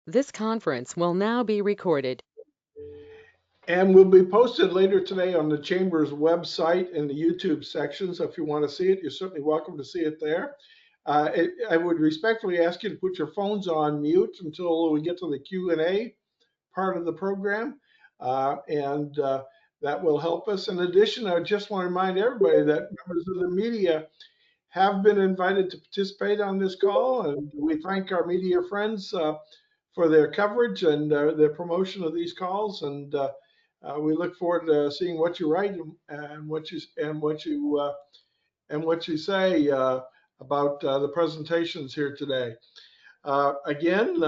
This conference will now be recorded. And will be posted later today on the Chamber's website in the YouTube section. So if you want to see it, you're certainly welcome to see it there. I would respectfully ask you to put your phones on mute until we get to the Q&A part of the program, and that will help us. In addition, I just want to remind everybody that members of the media have been invited to participate on this call, and we thank our media friends for their coverage and their promotion of these calls. And we look forward to seeing what you write and what you say about the presentations here today. Again,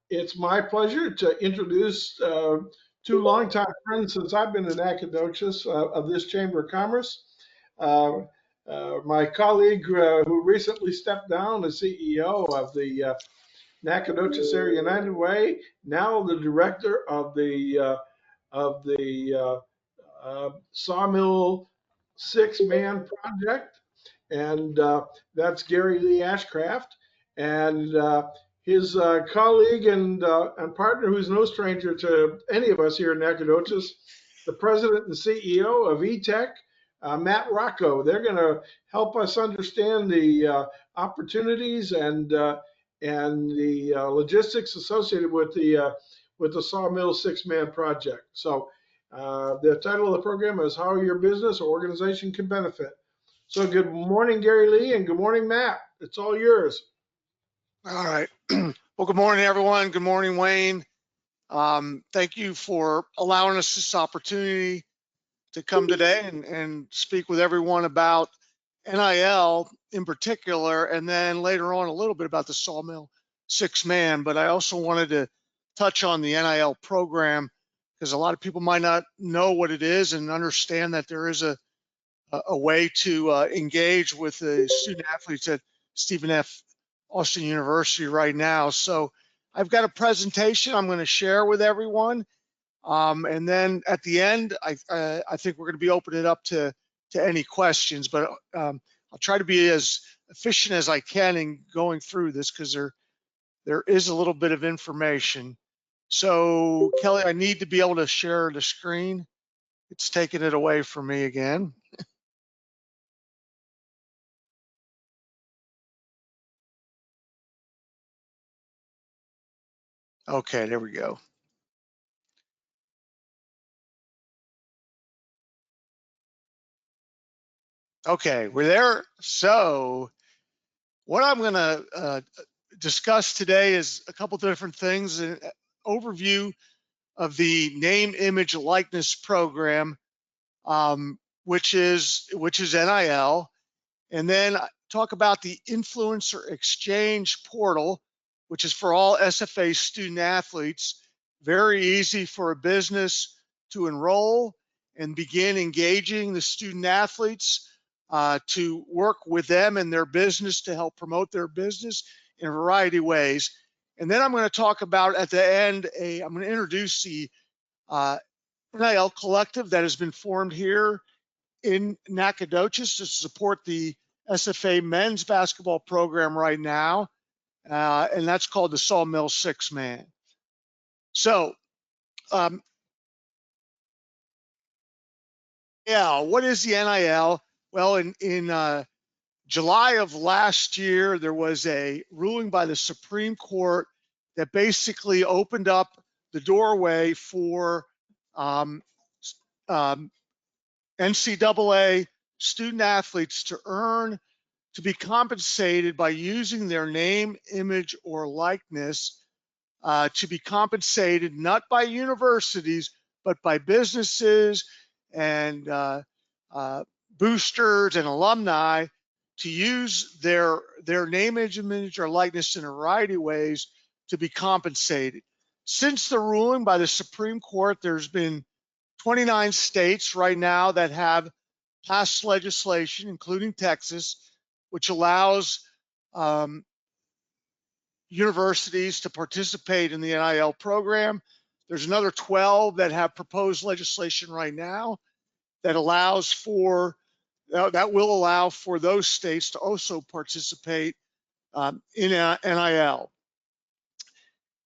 it's my pleasure to introduce two longtime friends since I've been in Nacogdoches of this Chamber of Commerce. Uh, my colleague who recently stepped down as CEO of the Nacogdoches Area United Way, now the director of the Sawmill 6th Man project, and that's Gary Lee Ashcraft, and his colleague and partner, who's no stranger to any of us here in Nacogdoches, the president and CEO of eTech, Matt Rocco. They're going to help us understand the opportunities and the logistics associated with the Sawmill 6th Man project. So the title of the program is How Your Business or Organization Can Benefit. So good morning, Gary Lee, and good morning, Matt. It's all yours. All right. Well, good morning, everyone. Good morning, Wayne. Thank you for allowing us this opportunity to come today and speak with everyone about NIL in particular, and then later on a little bit about the Sawmill 6th Man. But I also wanted to touch on the NIL program because a lot of people might not know what it is and understand that there is a way to engage with the student athletes at Stephen F. Austin University right now. So I've got a presentation I'm going to share with everyone. And then at the end, I think we're going to be opening it up to any questions, but I'll try to be as efficient as I can in going through this because there is a little bit of information. So Kelly, I need to be able to share the screen. It's taking it away from me again. Okay, there we go. Okay, we're there. So what I'm going to discuss today is a couple different things, an overview of the name, image, likeness program, which is NIL, and then talk about the influencer exchange portal, which is for all SFA student athletes. Very easy for a business to enroll and begin engaging the student athletes to work with them and their business to help promote their business in a variety of ways. And then I'm going to talk about at the end, I'm going to introduce the NIL collective that has been formed here in Nacogdoches to support the SFA men's basketball program right now, and that's called the Sawmill 6th Man. So, yeah, what is the NIL? Well, in July of last year, there was a ruling by the Supreme Court that basically opened up the doorway for NCAA student athletes to be compensated by using their name, image, or likeness, to be compensated not by universities, but by businesses and boosters and alumni to use their name, image, or likeness in a variety of ways to be compensated. Since the ruling by the Supreme Court, there's been 29 states right now that have passed legislation, including Texas, which allows universities to participate in the NIL program. There's another 12 that have proposed legislation right now that allows for that will allow for those states to also participate in NIL.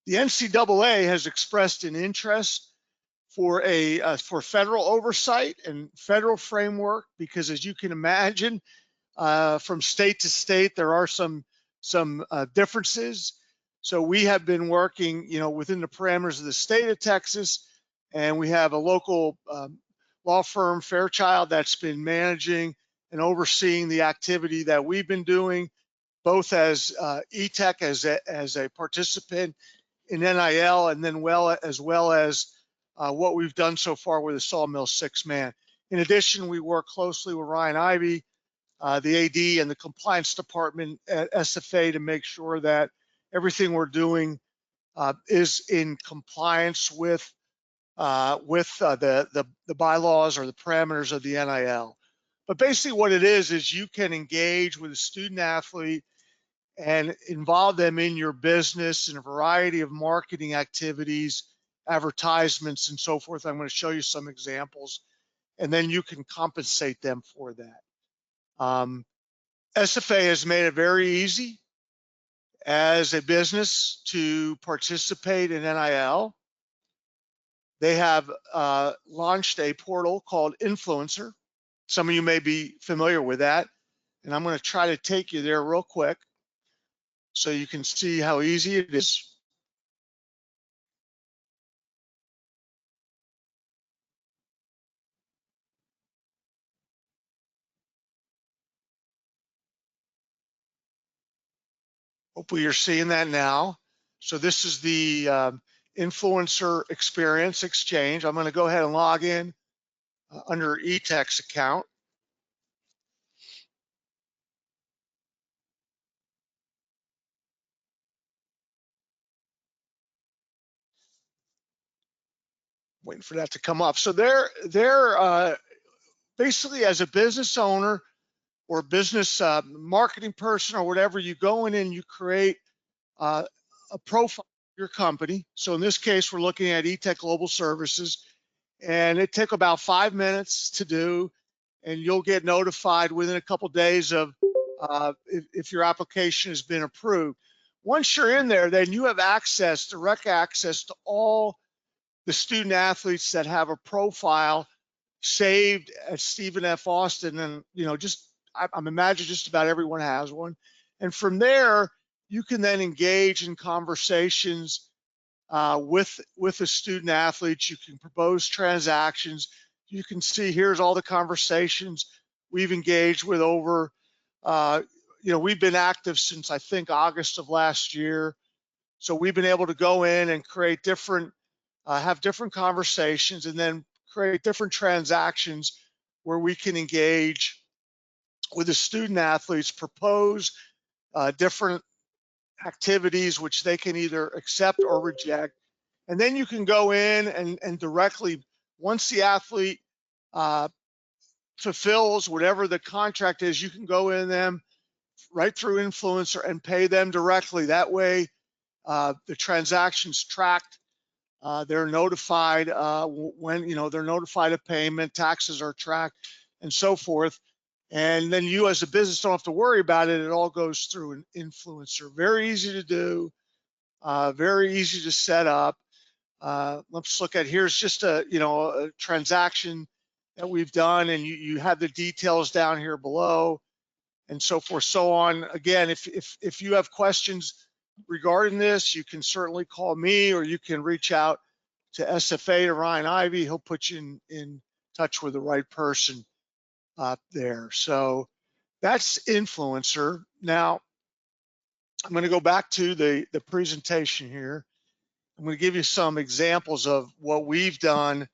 The NCAA has expressed an interest for for federal oversight and federal framework, because as you can imagine, from state to state, there are some differences. So we have been working, within the parameters of the state of Texas, and we have a local law firm, Fairchild, that's been managing and overseeing the activity that we've been doing, both as ETech as a participant in NIL, and then as well as what we've done so far with the Sawmill 6th man. In addition, we work closely with Ryan Ivey, the AD, and the compliance department at SFA to make sure that everything we're doing is in compliance with the bylaws or the parameters of the NIL. But basically what it is you can engage with a student athlete and involve them in your business in a variety of marketing activities, advertisements, and so forth. I'm going to show you some examples, and then you can compensate them for that. SFA has made it very easy as a business to participate in NIL. They have launched a portal called Influencer. Some of you may be familiar with that, and I'm going to try to take you there real quick so you can see how easy it is. Hopefully you're seeing that now. So this is the Influencer Experience Exchange. I'm going to go ahead and log in under eTech's account. Waiting for that to come up. So they're basically, as a business owner or business marketing person or whatever, you go in and you create a profile of your company. So in this case, we're looking at eTech Global Services, and it took about 5 minutes to do, and you'll get notified within a couple of days of if your application has been approved. Once you're in there, then you have access, direct access to all the student athletes that have a profile saved at Stephen F. Austin, and I'm imagining just about everyone has one. And from there, you can then engage in conversations with the student athletes. You can propose transactions. You can see here's all the conversations we've engaged with over. We've been active since I think August of last year. So we've been able to go in and create have different conversations, and then create different transactions where we can engage with the student athletes, propose different activities which they can either accept or reject. And then you can go in and directly, once the athlete fulfills whatever the contract is, you can go in them right through Influencer and pay them directly. That way, the transaction's tracked. They're notified when they're notified of payment, taxes are tracked, and so forth. And then you as a business don't have to worry about it. It all goes through an Influencer. Very easy to do, very easy to set up. Let's look at, here's just a transaction that we've done, and you have the details down here below, and so forth, so on. Again, if you have questions regarding this, you can certainly call me, or you can reach out to SFA, to Ryan Ivey. He'll put you in touch with the right person there. So that's Influencer. Now, I'm going to go back to the presentation here. I'm going to give you some examples of what we've done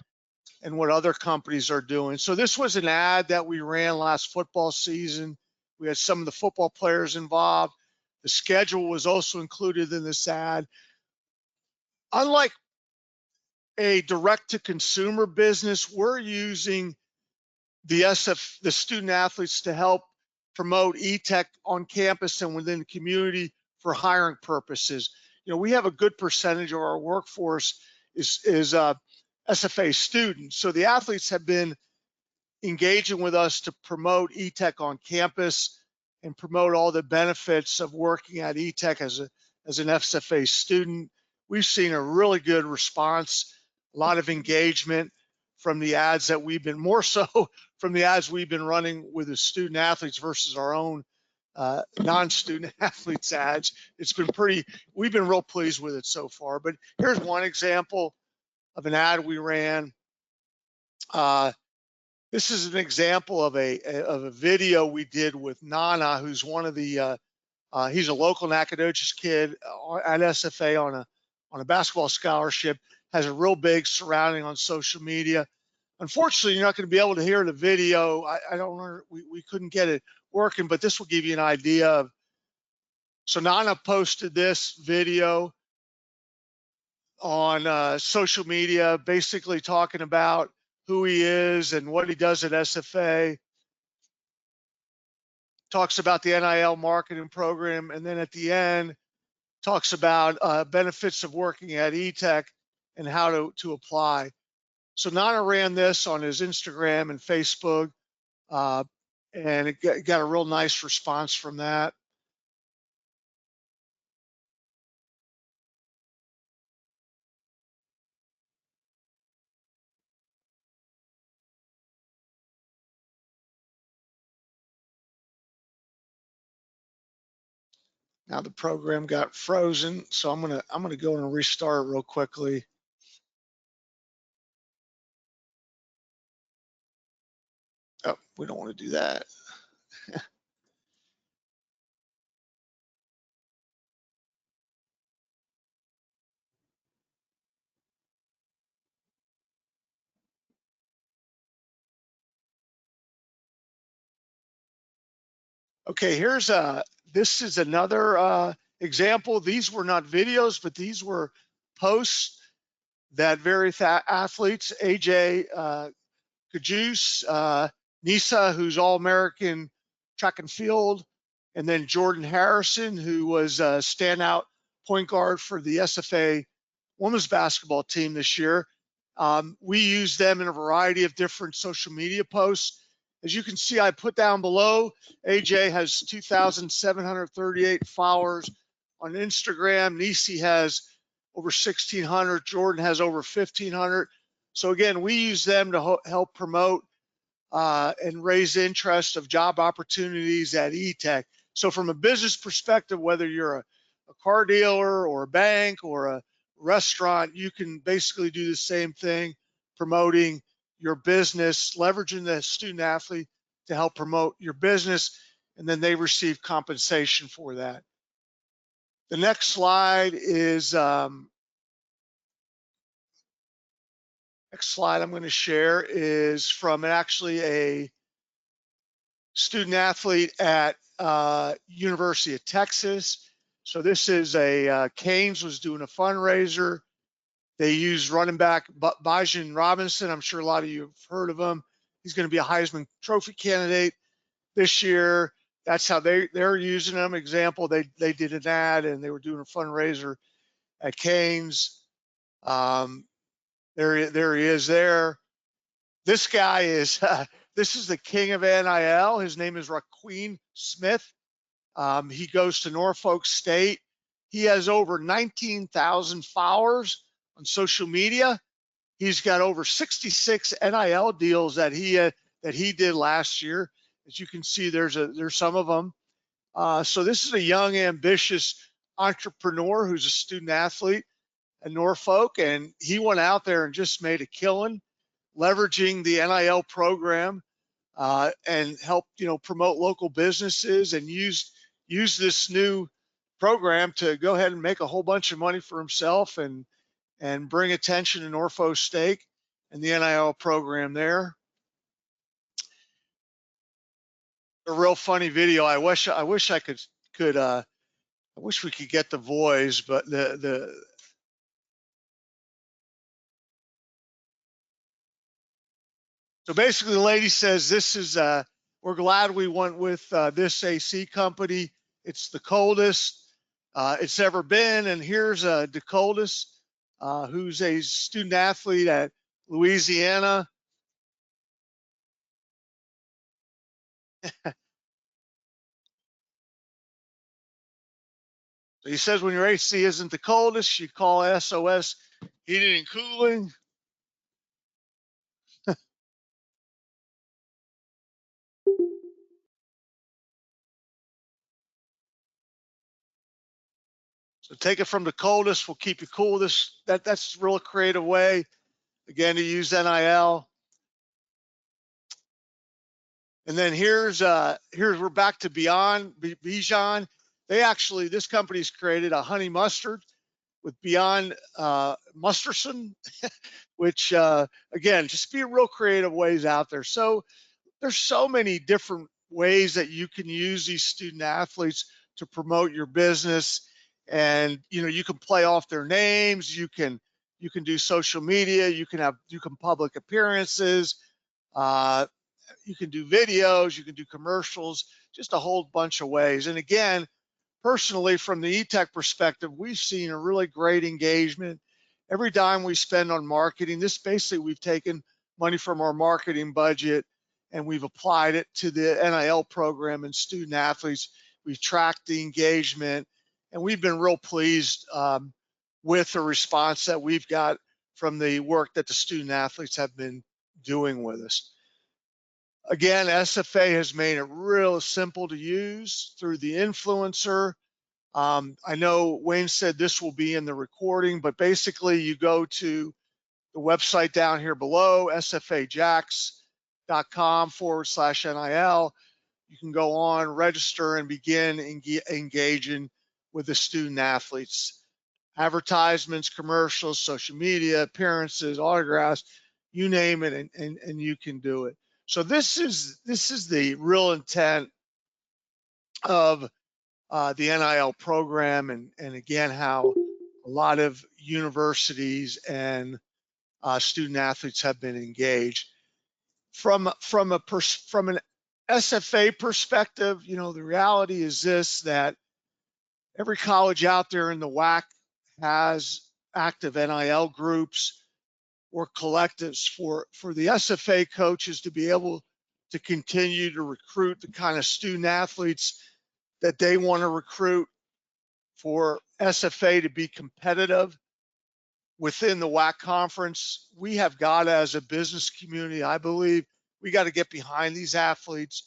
and what other companies are doing. So this was an ad that we ran last football season. We had some of the football players involved. The schedule was also included in this ad. Unlike a direct-to-consumer business, we're using the student athletes to help promote eTech on campus and within the community for hiring purposes. We have a good percentage of our workforce is SFA students. So the athletes have been engaging with us to promote eTech on campus and promote all the benefits of working at eTech as an SFA student. we've seen a really good response, a lot of engagement from the ads that we've been, more so from the ads we've been running with the student athletes versus our own non-student athletes ads. It's been we've been real pleased with it so far. But here's one example of an ad we ran. This is an example of a video we did with Nana, who's one of the he's a local Nacogdoches kid at SFA on a basketball scholarship. Has a real big surrounding on social media. Unfortunately, you're not going to be able to hear the video. I don't know. We couldn't get it working, but this will give you an idea of. So Nana posted this video on social media, basically talking about who he is and what he does at SFA. Talks about the NIL marketing program, and then at the end talks about benefits of working at eTech and how to apply. So Nana ran this on his Instagram and Facebook, and it got a real nice response from that. Now the program got frozen, so I'm gonna go and restart real quickly. Oh, we don't want to do that. Okay, this is another example. These were not videos, but these were posts that various athletes, AJ Kajus, Nisa, who's All-American track and field, and then Jordan Harrison, who was a standout point guard for the SFA women's basketball team this year. We use them in a variety of different social media posts. As you can see, I put down below, AJ has 2,738 followers on Instagram. Nisi has over 1,600. Jordan has over 1,500. So again, we use them to help promote and raise interest of job opportunities at eTech. So from a business perspective, whether you're a car dealer or a bank or a restaurant, you can basically do the same thing, promoting your business, leveraging the student athlete to help promote your business, and then they receive compensation for that. The next slide is next slide I'm going to share is from actually a student athlete at University of Texas. So this is Canes was doing a fundraiser. They used running back Bajan Robinson. I'm sure a lot of you have heard of him. He's going to be a Heisman Trophy candidate this year. That's how they're using him. Example, they did an ad and they were doing a fundraiser at Canes. There he is there. This guy is this is the king of NIL. His name is Raqueen Smith. He goes to Norfolk State. He has over 19,000 followers on social media. He's got over 66 NIL deals that he did last year. As you can see, there's some of them. So this is a young, ambitious entrepreneur who's a student athlete at Norfolk, and he went out there and just made a killing, leveraging the NIL program and help promote local businesses and use this new program to go ahead and make a whole bunch of money for himself and bring attention to Norfolk State and the NIL program there. A real funny video. I wish I could I wish we could get the voice, but so basically the lady says this is we're glad we went with this AC company. It's the coldest it's ever been, and here's Dakotas, who's a student athlete at Louisiana. So he says when your AC isn't the coldest, you call SOS Heating and Cooling. So take it from the coldest, we'll keep you cool. That's a real creative way, again, to use NIL. And then here's we're back to Beyond Bijan. This company's created a honey mustard with Beyond Musterson, which again, just be real creative ways out there. So there's so many different ways that you can use these student athletes to promote your business. And you can play off their names, you can do social media, you can public appearances, you can do videos, you can do commercials, just a whole bunch of ways. And again, personally, from the eTech perspective, we've seen a really great engagement. Every dime we spend on marketing, we've taken money from our marketing budget and we've applied it to the NIL program and student athletes. We've tracked the engagement and we've been real pleased with the response that we've got from the work that the student athletes have been doing with us. Again, SFA has made it real simple to use through the influencer. I know Wayne said this will be in the recording, but basically you go to the website down here below, sfajax.com/NIL. You can go on, register, and begin engaging with the student athletes. Advertisements, commercials, social media, appearances, autographs, you name it, and you can do it. So this is the real intent of the NIL program, and again, how a lot of universities and student athletes have been engaged. From an SFA perspective, the reality is this, that every college out there in the WAC has active NIL groups or collectives for the SFA coaches to be able to continue to recruit the kind of student athletes that they want to recruit, for SFA to be competitive within the WAC conference. We have got, as a business community, I believe, we got to get behind these athletes.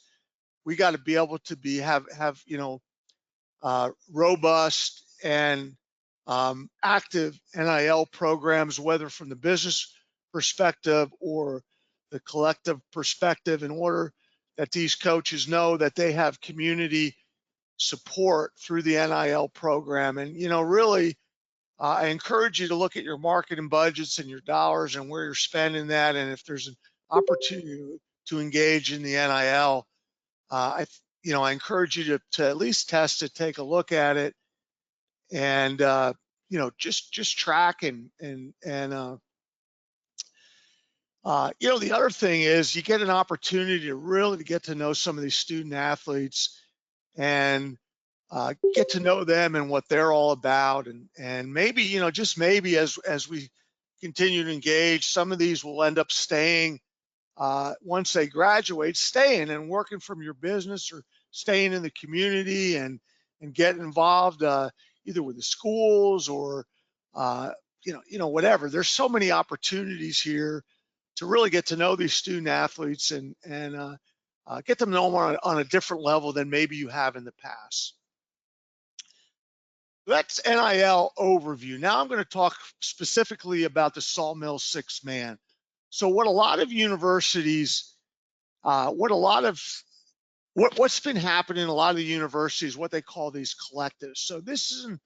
We got to be able to have robust and active NIL programs, whether from the business perspective or the collective perspective, in order that these coaches know that they have community support through the NIL program. And, really, I encourage you to look at your marketing budgets and your dollars and where you're spending that. And if there's an opportunity to engage in the NIL, I encourage you to at least test it, take a look at it, and just track the other thing is, you get an opportunity to really get to know some of these student athletes and get to know them and what they're all about. And maybe, just maybe, as we continue to engage, some of these will end up staying once they graduate, staying and working from your business, or staying in the community and getting involved either with the schools or whatever. There's so many opportunities here to really get to know these student athletes and get them to know them on a different level than maybe you have in the past. That's NIL overview. Now I'm going to talk specifically about the Sawmill 6th man. So what a lot of universities, what's been happening in a lot of the universities, what they call these collectives. So this is an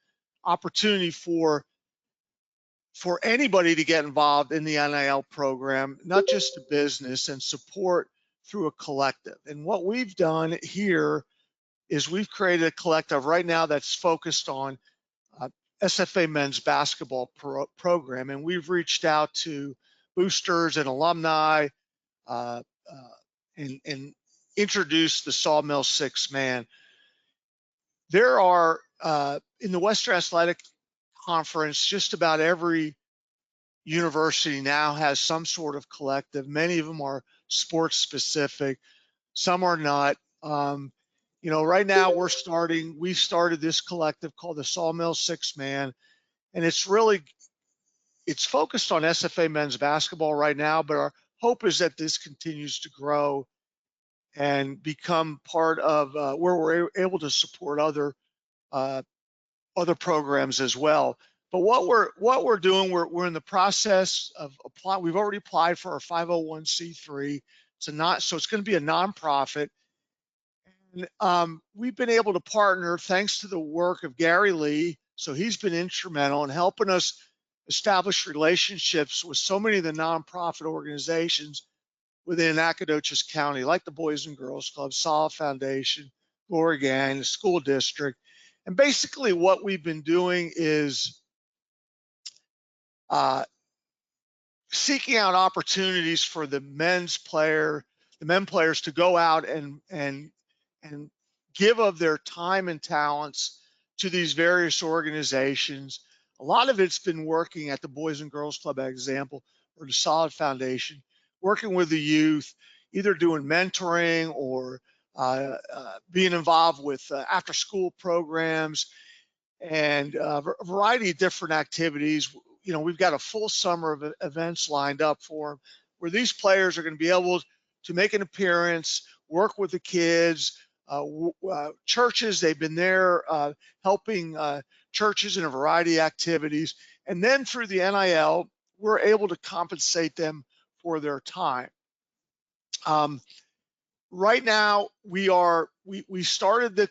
opportunity for anybody to get involved in the NIL program, not just a business, and support through a collective. And what we've done here is we've created a collective right now that's focused on SFA men's basketball program. And we've reached out to boosters and alumni and introduced the Sawmill 6th man. There are, in the Western Athletic Conference, just about every university now has some sort of collective. Many of them are sports specific, some are not. You know, right now we started this collective called the Sawmill 6th, and it's focused on SFA men's basketball right now, but our hope is that this continues to grow and become part of where we're able to support uh, other programs as well. But what we're doing, we're in the process of applying. We've already applied for our 501c3. So it's going to be a nonprofit. And we've been able to partner thanks to the work of Gary Lee. So he's been instrumental in helping us establish relationships with so many of the nonprofit organizations within Nacogdoches County, like the Boys and Girls Club, Solid Foundation, Glory Gang, the school district. And basically what we've been doing is seeking out opportunities for the men players to go out and give of their time and talents to these various organizations. A lot of it's been working at the Boys and Girls Club example, or the Solid Foundation, working with the youth, either doing mentoring or being involved with after school programs and a variety of different activities. You know, we've got a full summer of events lined up for them where these players are going to be able to make an appearance, work with the kids, churches. They've been there helping churches in a variety of activities. And then through the NIL, we're able to compensate them for their time. Right now, we started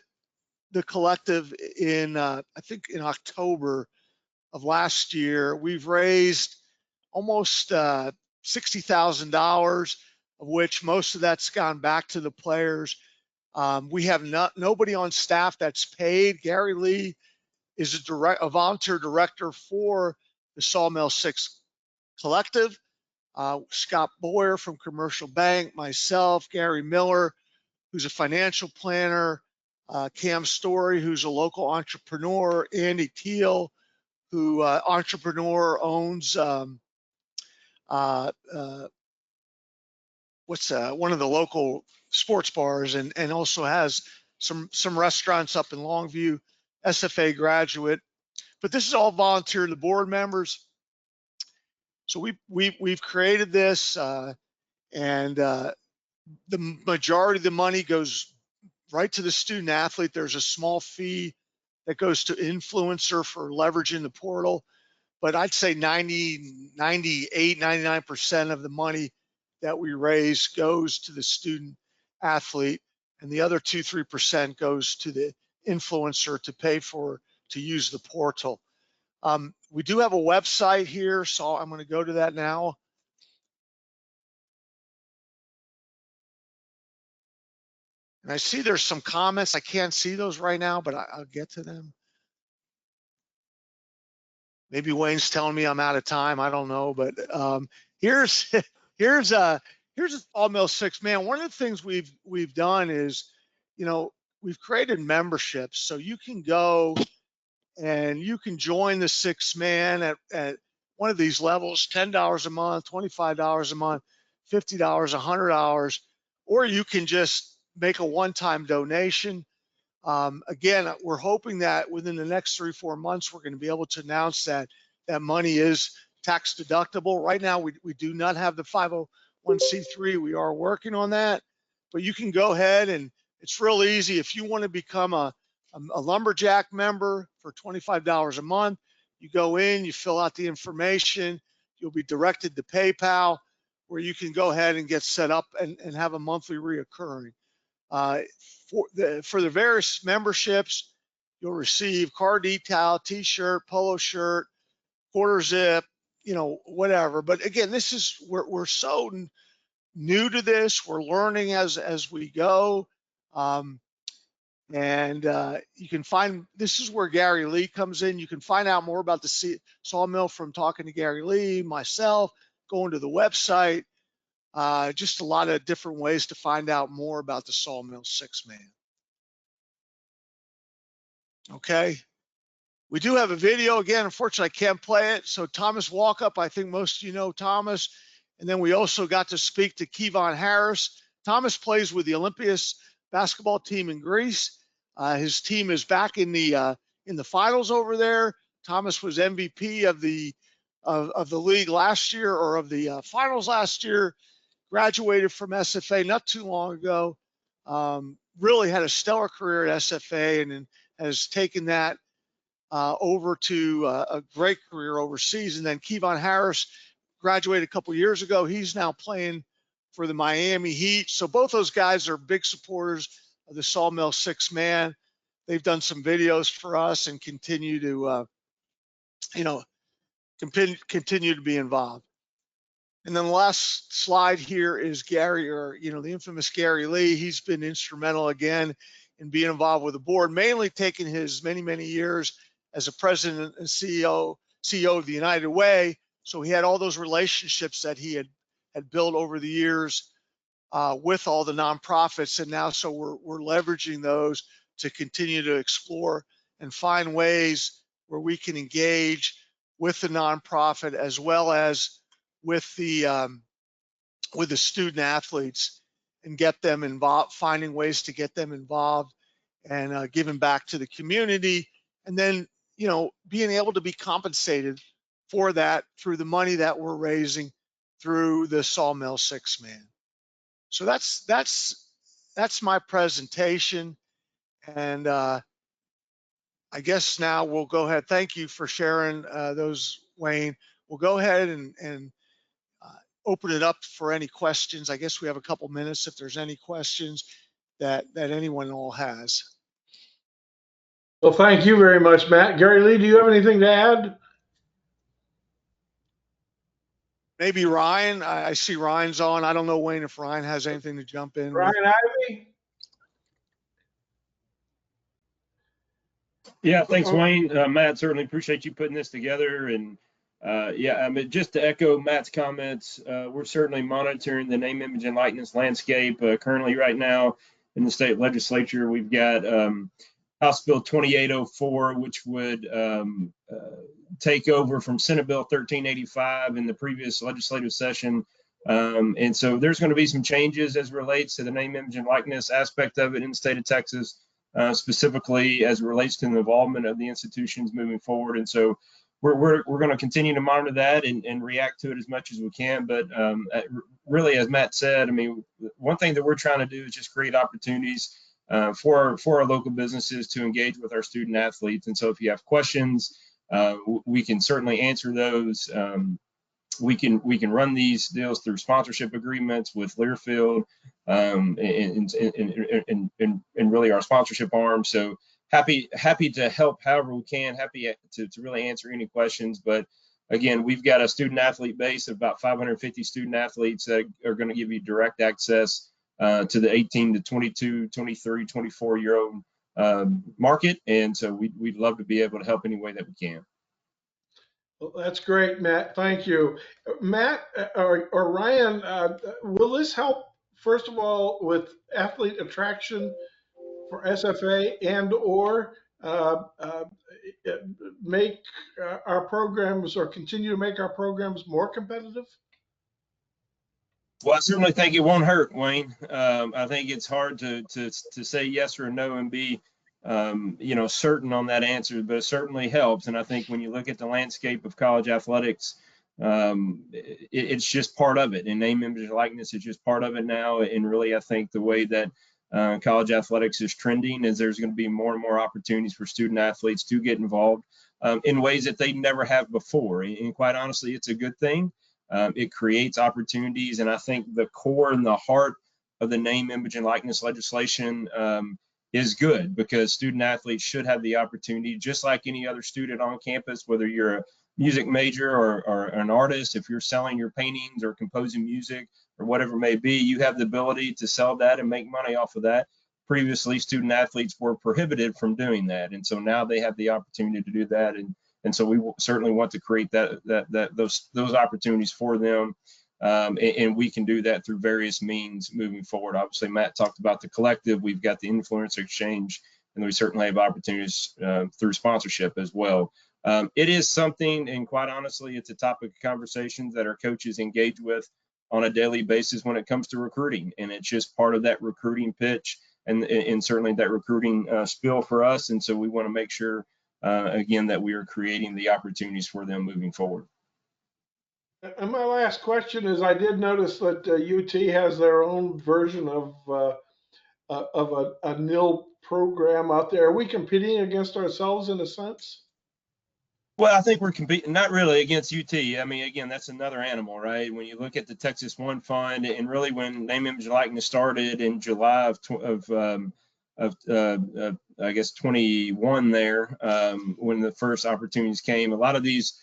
the collective in I think in October of last year. We've raised almost $60,000, of which most of that's gone back to the players. We have nobody on staff that's paid. Gary Lee is a volunteer director for the Sawmill 6th collective. Scott Boyer from Commercial Bank, myself, Gary Miller, who's a financial planner, Cam Story, who's a local entrepreneur, Andy Teal, who entrepreneur owns one of the local sports bars and also has some restaurants up in Longview, SFA graduate. But this is all volunteer, the board members. So we've created this and the majority of the money goes right to the student athlete. There's a small fee that goes to influencer for leveraging the portal, but I'd say 99% of the money that we raise goes to the student athlete, and the other 2-3% goes to the influencer to pay for to use the portal. We do have a website here, so I'm going to go to that now. And I see there's some comments. I can't see those right now, but I'll get to them. Maybe Wayne's telling me I'm out of time. I don't know, but here's a Sawmill 6th. Man, one of the things we've done is, you know, we've created memberships, so you can go and you can join the 6th Man at one of these levels: $10 a month, $25 a month, $50, $100, or you can just make a one-time donation. Again, we're hoping that within the next 3-4 months, we're going to be able to announce that that money is tax deductible. Right now, we do not have the 501c3. We are working on that, but you can go ahead and it's real easy. If you want to become a lumberjack member for $25 a month, you go in, you fill out the information, you'll be directed to PayPal, where you can go ahead and get set up and have a monthly reoccurring. For the various memberships, you'll receive car detail, t-shirt, polo shirt, quarter zip, you know, whatever. But again, this is we're so new to this. We're learning as we go. And you can find, this is where Gary Lee comes in. You can find out more about the Sawmill from talking to Gary Lee, myself, going to the website. Just a lot of different ways to find out more about the Sawmill 6th Man. Okay. We do have a video. Again, unfortunately, I can't play it. So Thomas Walkup, I think most of you know Thomas. And then we also got to speak to Kevon Harris. Thomas plays with the Olympias basketball team in Greece. His team is back in the finals over there. Thomas was MVP of the league last year, or of the finals last year. Graduated from SFA not too long ago. Really had a stellar career at SFA, and has taken that over to a great career overseas. And then Kevon Harris graduated a couple years ago. He's now playing for the Miami Heat. So both those guys are big supporters of the Sawmill 6th man. They've done some videos for us and continue to, continue to be involved. And then the last slide here is Gary, or the infamous Gary Lee. He's been instrumental again in being involved with the board, mainly taking his many years as a president and CEO of the United Way. So he had all those relationships that he had built over the years with all the nonprofits, and now so we're leveraging those to continue to explore and find ways where we can engage with the nonprofit as well as with the student athletes and get them involved, finding ways to get them involved and giving back to the community, and then being able to be compensated for that through the money that we're raising through the Sawmill 6th man. So that's my presentation, and I guess now we'll go ahead. Thank you for sharing those, Wayne. We'll go ahead and open it up for any questions. I guess we have a couple minutes if there's any questions that anyone all has. Well, thank you very much, Matt. Gary Lee, do you have anything to add? Maybe Ryan. I see Ryan's on. I don't know, Wayne, if Ryan has anything to jump in. Ryan Ivey? Yeah, thanks, Wayne. Matt, certainly appreciate you putting this together. And yeah, I mean, just to echo Matt's comments, we're certainly monitoring the name, image, and likeness landscape. Currently, right now, in the state legislature, we've got House Bill 2804, which would take over from Senate Bill 1385 in the previous legislative session. And so there's going to be some changes as it relates to the name, image, and likeness aspect of it in the state of Texas. Specifically as it relates to the involvement of the institutions moving forward. And so we're going to continue to monitor that and react to it as much as we can. But really, as Matt said, I mean, one thing that we're trying to do is just create opportunities for our local businesses to engage with our student athletes. And so if you have questions, we can certainly answer those. We can run these deals through sponsorship agreements with Learfield and really our sponsorship arm. So happy to help however we can. Happy to really answer any questions. But again, we've got a student athlete base of about 550 student athletes that are going to give you direct access to the 18 to 22, 23, 24-year-old market. And so we'd love to be able to help any way that we can. Well, that's great, Matt. Thank you. Matt or Ryan, will this help, first of all, with athlete attraction for SFA and or make our programs, or continue to make our programs more competitive? Well, I certainly think it won't hurt, Wayne. I think it's hard to say yes or no and be certain on that answer, but it certainly helps. And I think when you look at the landscape of college athletics, it's just part of it. And name, image, and likeness is just part of it now. And really, I think the way that college athletics is trending is there's going to be more and more opportunities for student athletes to get involved in ways that they never have before. And quite honestly, it's a good thing. It creates opportunities. And I think the core and the heart of the name, image, and likeness legislation is good, because student athletes should have the opportunity, just like any other student on campus, whether you're a music major or an artist, if you're selling your paintings or composing music or whatever it may be, you have the ability to sell that and make money off of that. Previously, student athletes were prohibited from doing that. And so now they have the opportunity to do that. And so we certainly want to create those opportunities for them. And we can do that through various means moving forward. Obviously, Matt talked about the collective. We've got the influencer exchange, and we certainly have opportunities through sponsorship as well. It is something, and quite honestly, it's a topic of conversations that our coaches engage with on a daily basis when it comes to recruiting. And it's just part of that recruiting pitch and certainly that recruiting spill for us. And so we want to make sure, again, that we are creating the opportunities for them moving forward. And my last question is, I did notice that UT has their own version of a nil program out there. Are we competing against ourselves in a sense? Well, I think we're competing, not really against UT. I mean, again, that's another animal, right? When you look at the Texas One Fund, and really when name, image, likeness started in July of I guess 21 there, when the first opportunities came, a lot of these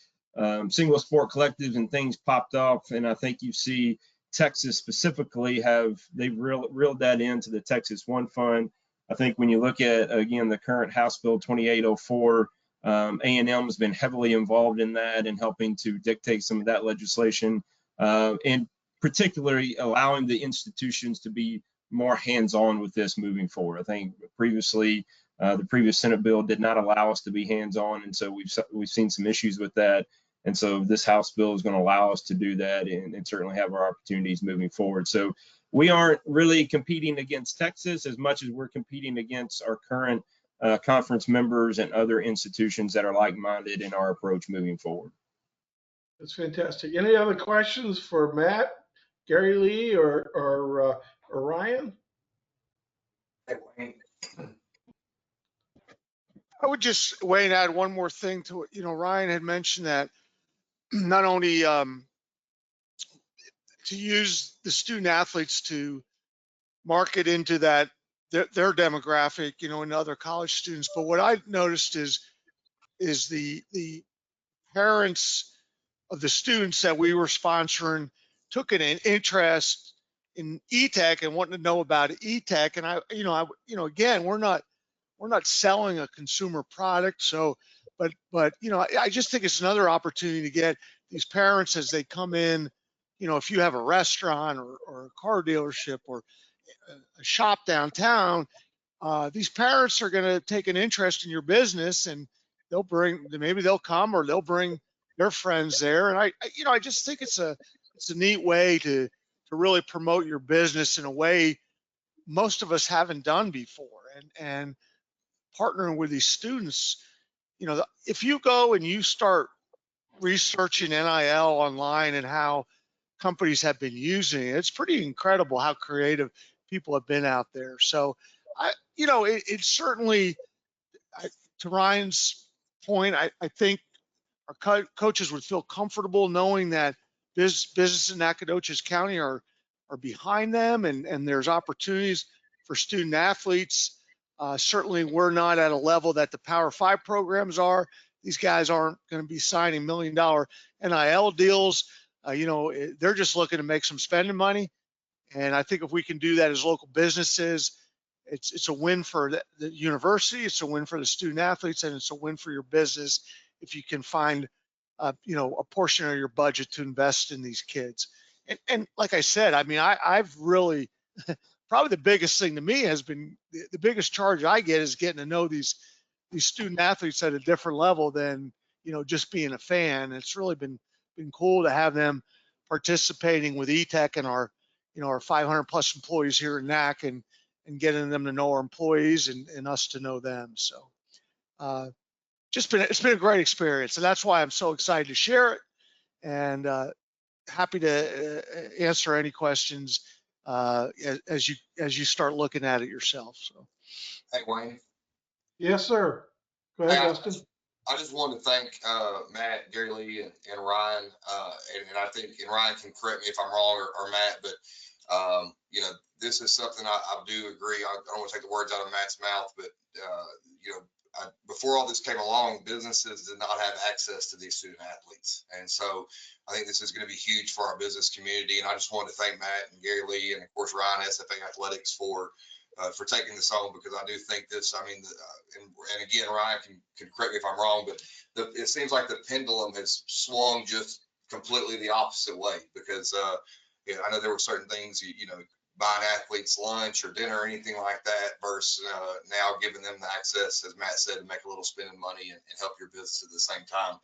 single sport collectives and things popped up, and I think you see Texas specifically they've reeled that into the Texas One Fund. I think when you look at, again, the current House Bill 2804, A&M has been heavily involved in that and helping to dictate some of that legislation, and particularly allowing the institutions to be more hands-on with this moving forward. I think previously, the previous Senate bill did not allow us to be hands-on, and so we've seen some issues with that. And so this House bill is going to allow us to do that and certainly have our opportunities moving forward. So we aren't really competing against Texas as much as we're competing against our current conference members and other institutions that are like-minded in our approach moving forward. That's fantastic. Any other questions for Matt, Gary Lee, or Ryan? I would just, Wayne, add one more thing to it. Ryan had mentioned that not only to use the student athletes to market into their demographic, and other college students, but what I noticed is the parents of the students that we were sponsoring took an interest in e-tech and wanting to know about e-tech. And again, we're not selling a consumer product. So, but I just think it's another opportunity to get these parents as they come in. If you have a restaurant or a car dealership or a shop downtown, these parents are going to take an interest in your business, and maybe they'll come or they'll bring their friends there. And I just think it's a neat way to really promote your business in a way most of us haven't done before. And partnering with these students, if you go and you start researching NIL online and how companies have been using it, it's pretty incredible how creative people have been out there. So it's certainly, to Ryan's point, I think our coaches would feel comfortable knowing that business in Nacogdoches County are behind them, and there's opportunities for student athletes. Certainly we're not at a level that the Power 5 programs are. These guys aren't going to be signing $1 million NIL deals. They're just looking to make some spending money. And I think if we can do that as local businesses, it's a win for the university, it's a win for the student athletes, and it's a win for your business if you can find a portion of your budget to invest in these kids. And like I said, I mean, I've really probably the biggest thing to me has been the biggest charge I get is getting to know these student athletes at a different level than just being a fan. It's really been cool to have them participating with e-tech and our 500 plus employees here in NAC, and getting them to know our employees and us to know them. So it's been a great experience, and that's why I'm so excited to share it, and happy to answer any questions as you start looking at it yourself. So, hey Wayne. Yes, sir. Go ahead, Dustin. I just wanted to thank Matt, Gary Lee, and Ryan, and I think, and Ryan can correct me if I'm wrong, or Matt, but this is something I do agree. I don't want to take the words out of Matt's mouth, but before all this came along, businesses did not have access to these student athletes, and so I think this is going to be huge for our business community. And I just wanted to thank Matt and Gary Lee, and of course Ryan, SFA Athletics, for taking this on, because I do think this. I mean, and again, Ryan can correct me if I'm wrong, but it seems like the pendulum has swung just completely the opposite way, because I know there were certain things, buying athletes lunch or dinner or anything like that, versus now giving them the access, as Matt said, to make a little spending money and help your business at the same time.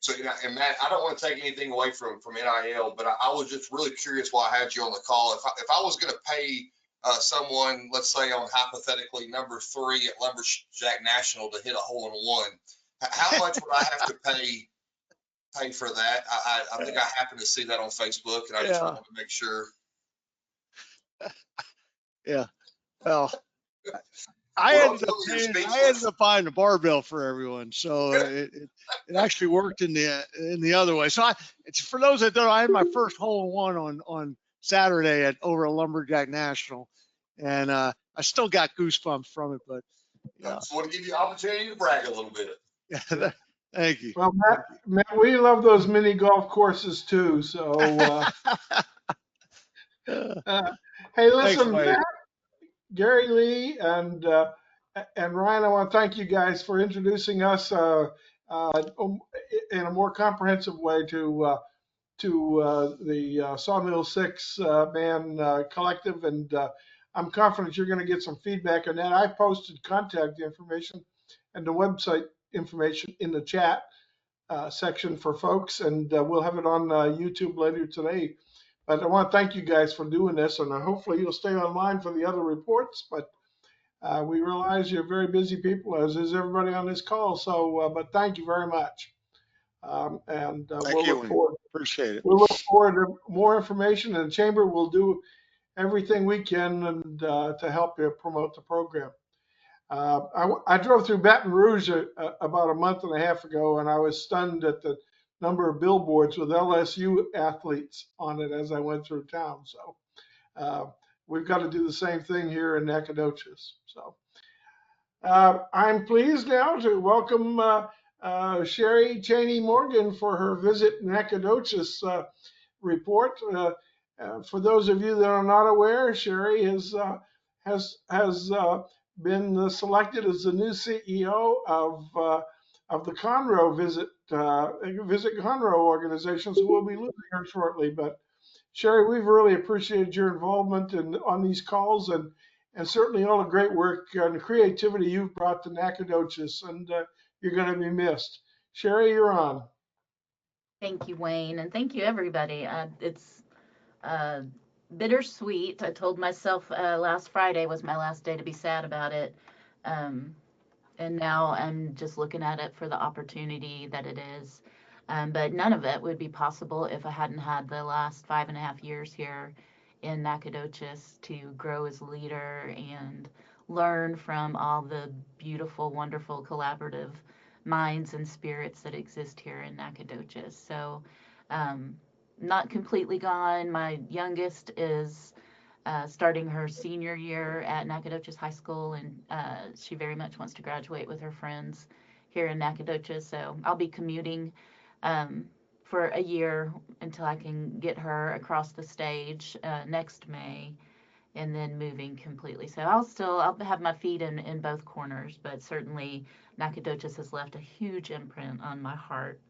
So, and Matt, I don't want to take anything away from NIL, but I was just really curious while I had you on the call. If I was going to pay someone, let's say on hypothetically number 3 at Lumberjack National to hit a hole in one, how much would I have to pay for that? I think I happened to see that on Facebook, and I just Yeah, wanted to make sure. yeah. Well, Well, don't tell me you're I ended speechless. up buying the barbell for everyone, so it actually worked in the other way. So it's for those that don't know, I had my first hole in one on Saturday over at Lumberjack National, and I still got goosebumps from it. But I yeah, just want to give you an opportunity to brag a little bit. yeah. Thank you. Well, Thank Matt, we love those mini golf courses too. So, you. uh, hey, Thanks, listen, Wade. Matt, Gary Lee, and Ryan, I want to thank you guys for introducing us in a more comprehensive way to the Sawmill 6th man collective, and I'm confident you're going to get some feedback on that. I posted contact information and the website information in the chat section for folks, and we'll have it on YouTube later today. But I want to thank you guys for doing this, and hopefully you'll stay online for the other reports. But we realize you're very busy people, as is everybody on this call. So, but thank you very much, and Thank you, Wayne. Appreciate it. we'll look forward to more information. And the chamber will do everything we can and to help you promote the program. I drove through Baton Rouge about a month and a half ago, and I was stunned at the number of billboards with LSU athletes on it as I went through town. So uh, we've got to do the same thing here in Nacogdoches. So I'm pleased now to welcome Sherry Cheney Morgan for her visit Nacogdoches report. For those of you that are not aware, Sherry has been selected as the new CEO of the Conroe Visit Conroe organization. So we'll be losing her shortly. But Sherry, we've really appreciated your involvement on these calls and certainly all the great work and creativity you've brought to Nacogdoches, and you're going to be missed. Sherry, you're on. Thank you, Wayne, and thank you, everybody. It's uh, bittersweet. I told myself last Friday was my last day to be sad about it. Um, and now I'm just looking at it for the opportunity that it is. But none of it would be possible if I hadn't had the last 5.5 years here in Nacogdoches to grow as a leader and learn from all the beautiful, wonderful, collaborative minds and spirits that exist here in Nacogdoches. So, um, not completely gone. My youngest is starting her senior year at Nacogdoches High School, and she very much wants to graduate with her friends here in Nacogdoches. So I'll be commuting um, for a year until I can get her across the stage next May, and then moving completely. So I'll have my feet in both corners, but certainly Nacogdoches has left a huge imprint on my heart.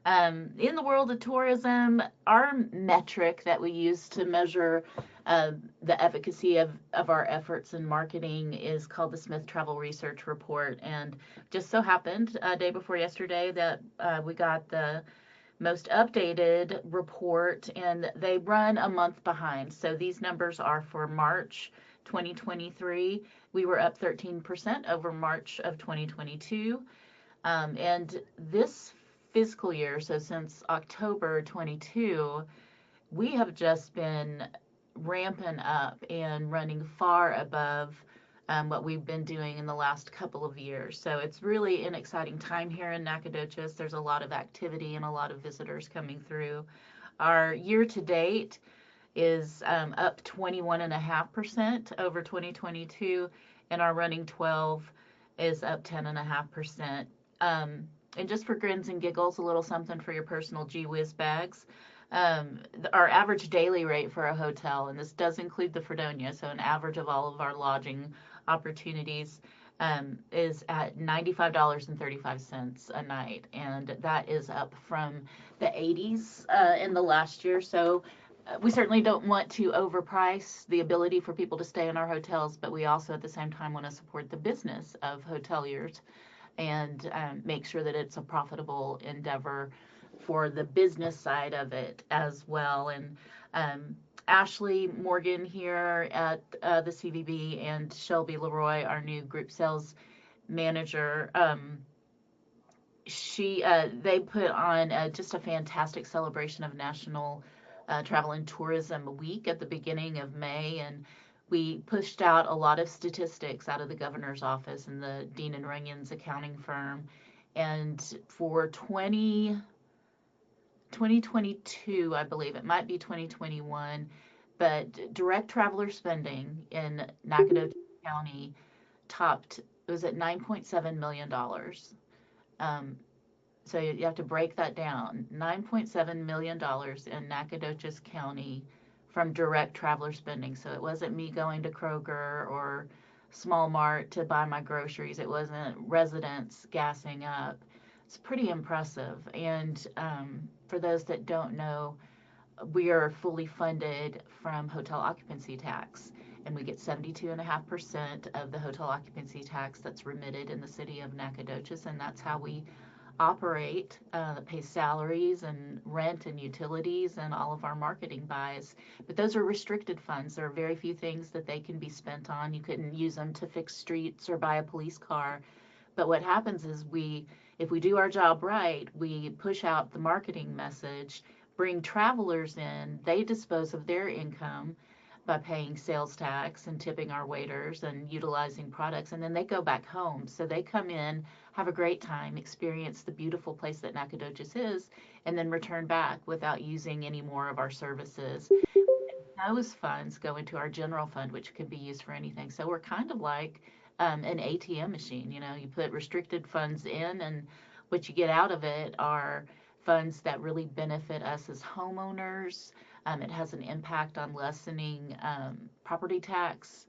In the world of tourism, our metric that we use to measure the efficacy of our efforts in marketing is called the Smith Travel Research Report. And just so happened, day before yesterday, that we got the most updated report, and they run a month behind. So these numbers are for March 2023. We were up 13% over March of 2022. And this fiscal year, so since October 22, we have just been ramping up and running far above what we've been doing in the last couple of years. So it's really an exciting time here in Nacogdoches. There's a lot of activity and a lot of visitors coming through. Our year to date is up 21.5% over 2022, and our running 12 is up 10.5%. And just for grins and giggles, a little something for your personal gee whiz bags. Our average daily rate for a hotel, and this does include the Fredonia, so an average of all of our lodging opportunities, is at $95.35 a night, and that is up from the 80s in the last year. So we certainly don't want to overprice the ability for people to stay in our hotels, but we also at the same time want to support the business of hoteliers and make sure that it's a profitable endeavor for the business side of it as well. And Ashley Morgan here at the CVB and Shelby Leroy, our new group sales manager. They put on just a fantastic celebration of National Travel and Tourism Week at the beginning of May, and we pushed out a lot of statistics out of the governor's office and the Dean and Runyon's accounting firm. And for 2022, I believe it might be 2021, but direct traveler spending in Nacogdoches County topped, it was at $9.7 million. Um, so you have to break that down. $9.7 million in Nacogdoches County from direct traveler spending. So it wasn't me going to Kroger or Small Mart to buy my groceries. It wasn't residents gassing up. It's pretty impressive. And for those that don't know, we are fully funded from hotel occupancy tax. And we get 72.5% of the hotel occupancy tax that's remitted in the city of Nacogdoches. And that's how we operate, pay salaries and rent and utilities and all of our marketing buys. But those are restricted funds. There are very few things that they can be spent on. You couldn't use them to fix streets or buy a police car. But what happens is if we do our job right, we push out the marketing message, bring travelers in, they dispose of their income by paying sales tax and tipping our waiters and utilizing products, and then they go back home. So they come in, have a great time, experience the beautiful place that Nacogdoches is, and then return back without using any more of our services. Those funds go into our general fund, which could be used for anything. So we're kind of like an ATM machine. You put restricted funds in, and what you get out of it are funds that really benefit us as homeowners. It has an impact on lessening property tax,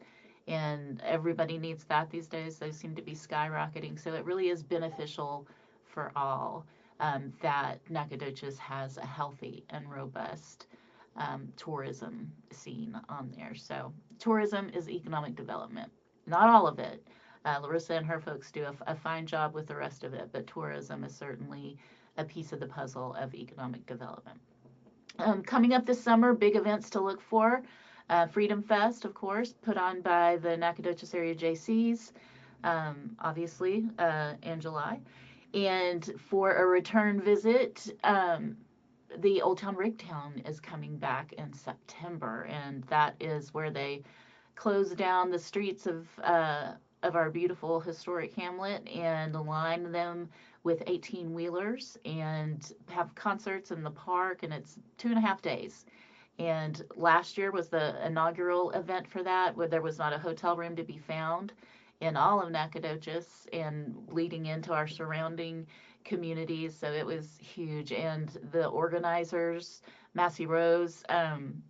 and everybody needs that these days. Those seem to be skyrocketing. So it really is beneficial for all that Nacogdoches has a healthy and robust tourism scene on there. So tourism is economic development. Not all of it. Larissa and her folks do a fine job with the rest of it, but tourism is certainly a piece of the puzzle of economic development. Coming up this summer, big events to look for. Freedom Fest, of course, put on by the Nacogdoches area JCs, obviously, in July. And for a return visit, the Old Town Rigtown is coming back in September, and that is where they close down the streets of our beautiful historic hamlet and line them with 18-wheelers and have concerts in the park, and it's 2.5 days. And last year was the inaugural event for that, where there was not a hotel room to be found in all of Nacogdoches and leading into our surrounding communities. So it was huge. And the organizers, Massey Rose,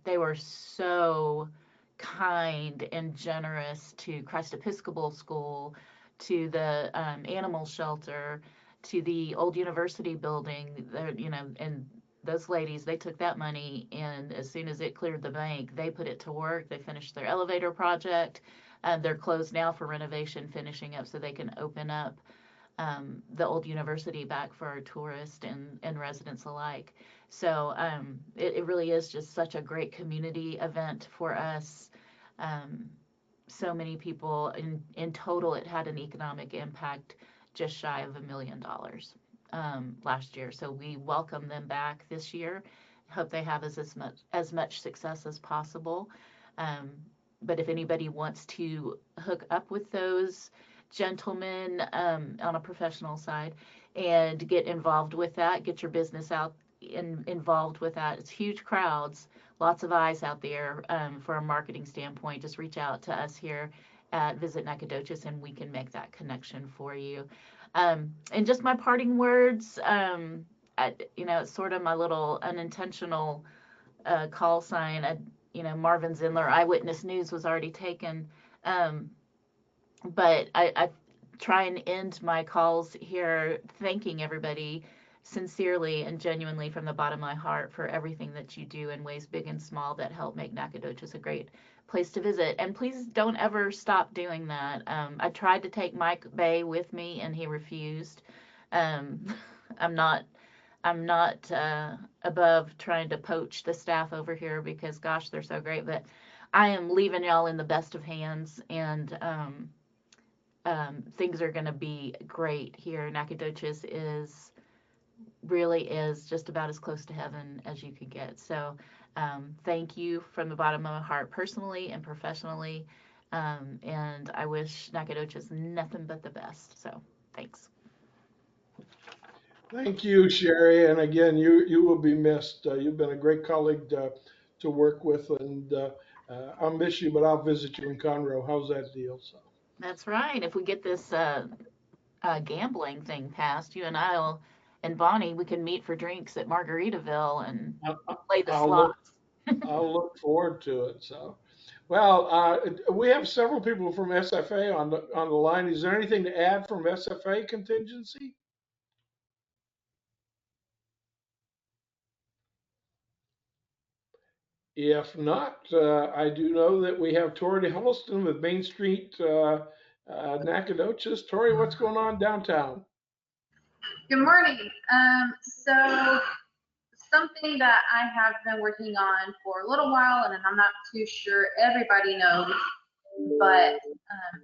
they were so kind and generous to Christ Episcopal School, to the animal shelter, to the old university building. And those ladies, they took that money, and as soon as it cleared the bank, they put it to work. They finished their elevator project. They're closed now for renovation, finishing up so they can open up the old university back for our tourists and residents alike. So it really is just such a great community event for us. So many people, in total, it had an economic impact just shy of $1 million last year. So we welcome them back this year. Hope they have as much success as possible. But if anybody wants to hook up with those gentlemen on a professional side and get involved with that, get your business out involved with that. It's huge crowds, lots of eyes out there for a marketing standpoint. Just reach out to us here at Visit Nacogdoches and we can make that connection for you. And just my parting words, it's sort of my little unintentional call sign. Marvin Zindler, Eyewitness News was already taken. But I try and end my calls here thanking everybody sincerely and genuinely from the bottom of my heart for everything that you do in ways big and small that help make Nacogdoches a great place to visit. And please don't ever stop doing that. I tried to take Mike Bay with me and he refused. I'm not I'm not above trying to poach the staff over here because, gosh, they're so great. But I am leaving y'all in the best of hands, and things are going to be great here. Nacogdoches really is just about as close to heaven as you could get. So thank you from the bottom of my heart, personally and professionally. And I wish Nacogdoches nothing but the best. So thanks. Thank you, Sherry. And again, you will be missed. You've been a great colleague to work with, and I'll miss you, but I'll visit you in Conroe. How's that deal? So. That's right. If we get this gambling thing passed, you and I'll and Bonnie, we can meet for drinks at Margaritaville and play the I'll look. slots. I'll look forward to it. So, well, we have several people from SFA on the line. Is there anything to add from SFA contingency? If not, I do know that we have Tori Huddleston with Main Street Nacogdoches. Tori, what's going on downtown? Good morning. So something that I have been working on for a little while, and I'm not too sure everybody knows, but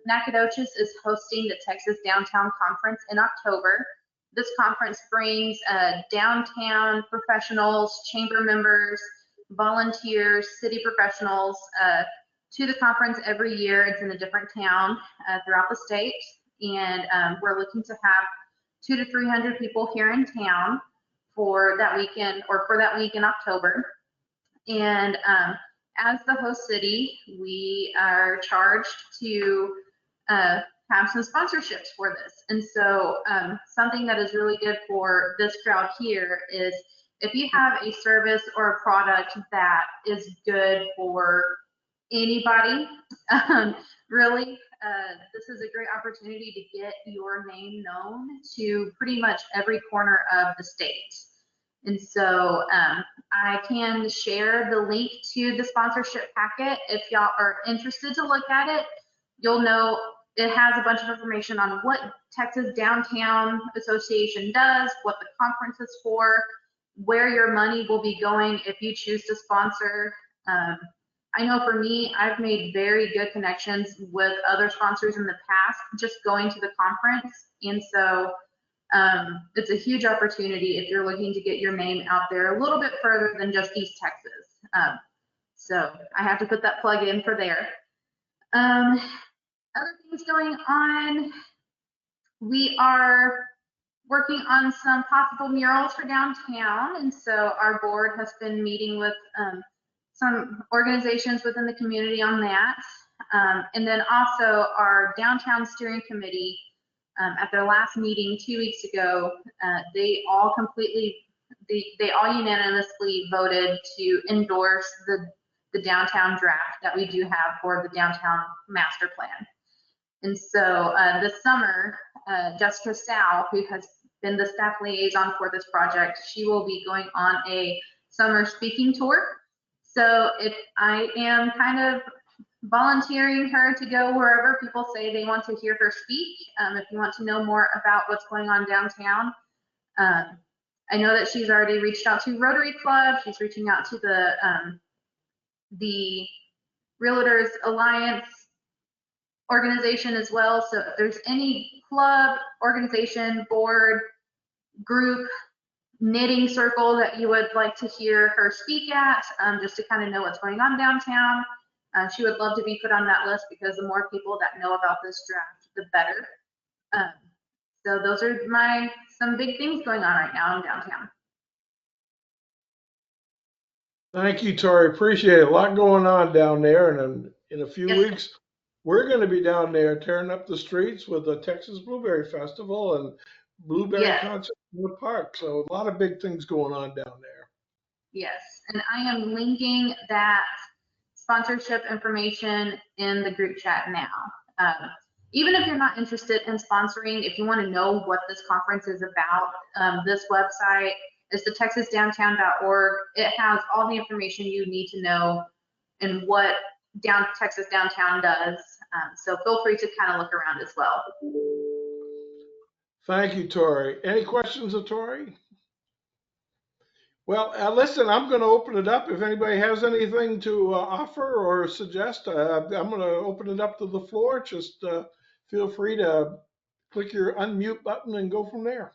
Nacogdoches is hosting the Texas Downtown Conference in October. This conference brings downtown professionals, chamber members, volunteers, city professionals to the conference every year. It's in a different town throughout the state, and we're looking to have 200 to 300 people here in town for that weekend, or for that week in October. And as the host city, we are charged to have some sponsorships for this. And so something that is really good for this crowd here is if you have a service or a product that is good for anybody, really, this is a great opportunity to get your name known to pretty much every corner of the state. And so I can share the link to the sponsorship packet. If y'all are interested to look at it, you'll know it has a bunch of information on what Texas Downtown Association does, what the conference is for, where your money will be going if you choose to sponsor. I know for me, I've made very good connections with other sponsors in the past, just going to the conference. And so it's a huge opportunity if you're looking to get your name out there a little bit further than just East Texas. So I have to put that plug in for there. Other things going on, we are working on some possible murals for downtown. And so our board has been meeting with some organizations within the community on that. And then also our downtown steering committee, at their last meeting 2 weeks ago, they all unanimously voted to endorse the downtown draft that we do have for the downtown master plan. And so this summer, Jessica Sal, who has been the staff liaison for this project, she will be going on a summer speaking tour. So if I am kind of volunteering her to go wherever people say they want to hear her speak. If you want to know more about what's going on downtown, I know that she's already reached out to Rotary Club. She's reaching out to the Realtors Alliance organization as well. So if there's any club, organization, board, group, knitting circle that you would like to hear her speak at, just to kind of know what's going on downtown, she would love to be put on that list, because the more people that know about this draft, the better. So those are some big things going on right now in downtown. Thank you, Tori. Appreciate it. A lot going on down there, and in a few weeks, we're going to be down there tearing up the streets with the Texas Blueberry Festival and Blueberry Concert in the park. So a lot of big things going on down there. Yes, and I am linking that sponsorship information in the group chat now. Even if you're not interested in sponsoring, if you want to know what this conference is about, this website is the texasdowntown.org. It has all the information you need to know and what Texas Downtown does. So feel free to kind of look around as well. Thank you, Tori. Any questions of Tori? Well, listen, I'm going to open it up. If anybody has anything to offer or suggest, I'm going to open it up to the floor. Just feel free to click your unmute button and go from there.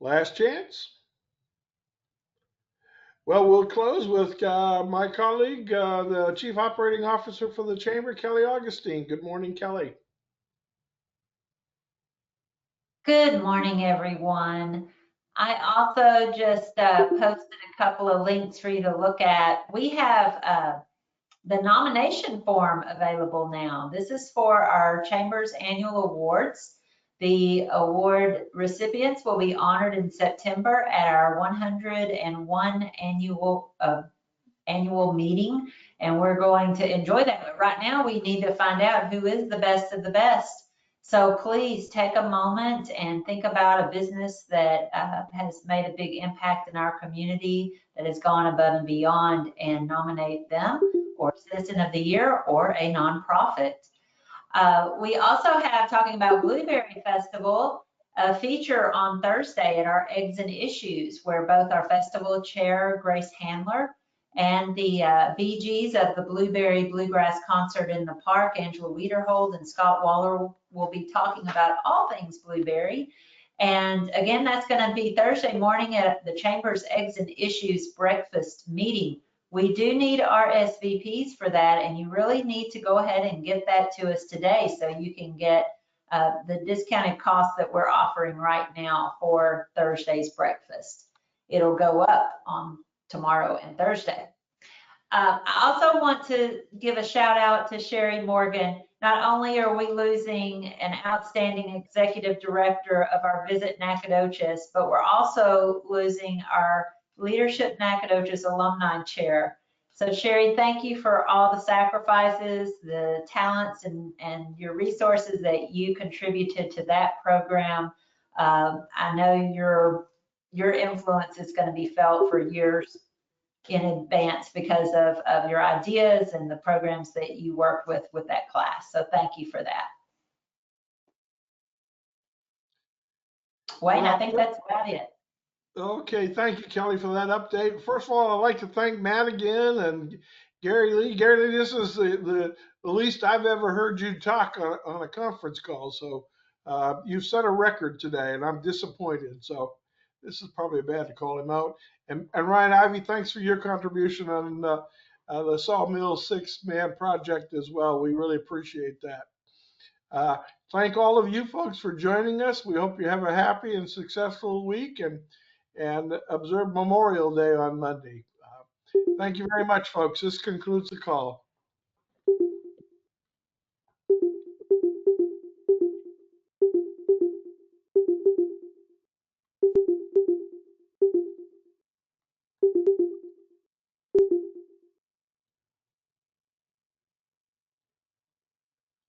Last chance. Well, we'll close with my colleague, the Chief Operating Officer for the Chamber, Kelly Augustine. Good morning, Kelly. Good morning, everyone. I also just posted a couple of links for you to look at. We have the nomination form available now. This is for our Chamber's annual awards. The award recipients will be honored in September at our 101 annual meeting, and we're going to enjoy that. But right now, we need to find out who is the best of the best. So please take a moment and think about a business that has made a big impact in our community, that has gone above and beyond, and nominate them for Citizen of the Year or a nonprofit. We also have, talking about Blueberry Festival, a feature on Thursday at our Eggs and Issues, where both our festival chair, Grace Handler, and the BGs of the Blueberry Bluegrass Concert in the Park, Angela Wiederhold and Scott Waller, will be talking about all things blueberry. And again, that's going to be Thursday morning at the Chamber's Eggs and Issues breakfast meeting. We do need RSVPs for that, and you really need to go ahead and get that to us today so you can get the discounted cost that we're offering right now for Thursday's breakfast. It'll go up on tomorrow and Thursday. I also want to give a shout out to Sherry Morgan. Not only are we losing an outstanding executive director of our Visit Nacogdoches, but we're also losing our Leadership Nacogdoches Alumni Chair. So Sherry, thank you for all the sacrifices, the talents, and your resources that you contributed to that program. I know your influence is going to be felt for years in advance because of your ideas and the programs that you worked with that class. So thank you for that. Wayne, I think that's about it. Okay, thank you, Kelly, for that update. First of all, I'd like to thank Matt again and Gary Lee. Gary Lee, this is the least I've ever heard you talk on a conference call. So you've set a record today, and I'm disappointed. So this is probably bad to call him out. And Ryan Ivy, thanks for your contribution on the Sawmill 6th man project as well. We really appreciate that. Thank all of you folks for joining us. We hope you have a happy and successful week and observe Memorial Day on Monday. Thank you very much, folks. This concludes the call.